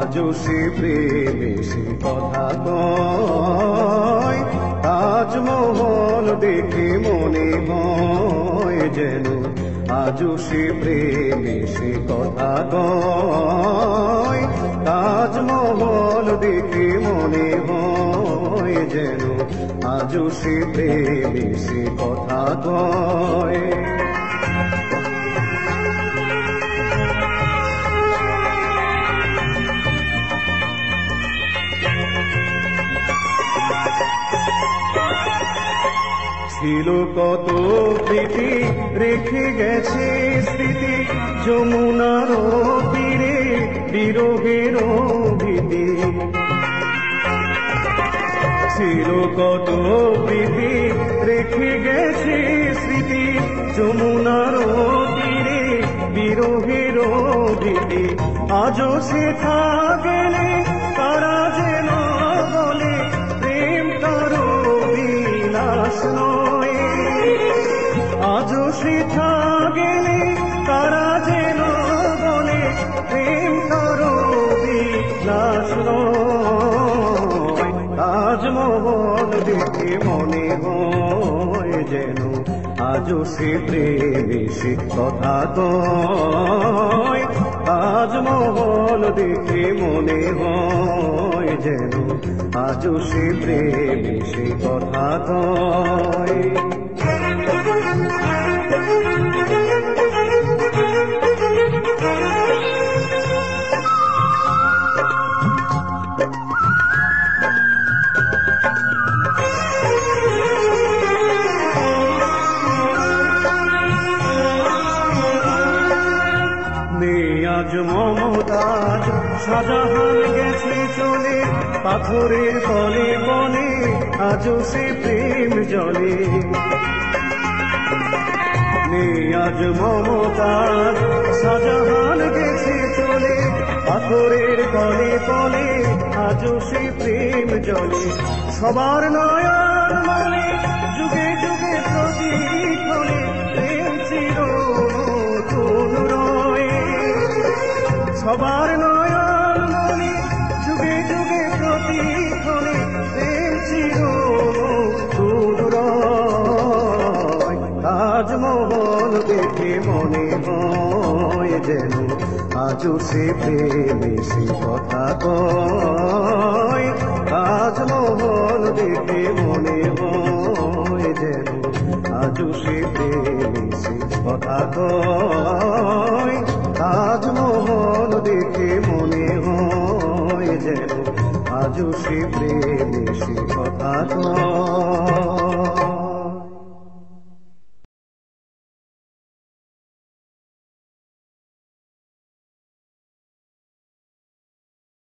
আজও সে প্রেমে সে কথা কয়। তাজমহল দেখে মনে হয় যেন আজও সে প্রেমে সে কথা কয়। তাজমহল দেখে মনে হয় যেন আজও সে প্রেমে সে কথা কয়। ছিল কত প্রীতি রেখে গেছে স্মৃতি, যমুনার তীরে বিরহের ভীতি। ছিল কত প্রীতি রেখে গেছে স্মৃতি, যমুনার তীরে বিরহের ভীতি। আজও সে গেলে তারা যেন বলে প্রেম কারো বিলাস নয়। আজও সে গেলে তারা যেন বলে প্রেম কারো বিলাস নয়। তাজমহল দেখে মনে হয় যেন আজও সে প্রেমে সে কথা কয়। তাজমহল দেখে মনে হয় যেন আজও সে প্রেমে সে কথা কয়। আজ মমতাজ শাহজাহান গেছে চলে, পাথরের তলে বনে আজও সে প্রেম জলে। আজ মমতাজ শাহজাহান গেছে চলে, পাথরের তলে তলে আজও সে প্রেম জলে। সবার নয়ন মনে যুগে যুগে প্রতিক্ষণে প্রেম চির নতুন রয়। সবার নয়ন মনে যুগে যুগে প্রতিক্ষণে প্রেম চির নতুন রয়। তাজমহল দেখে মনে হয় যেন আজও সে প্রেমে সে কথা কয়। তাজমহল দেখে মনে হয় যেন আজও সে প্রেমে সে কথা কয়। তাজমহল দেখে মনে হয় যেন আজও সে প্রেমে সে কথা কয়।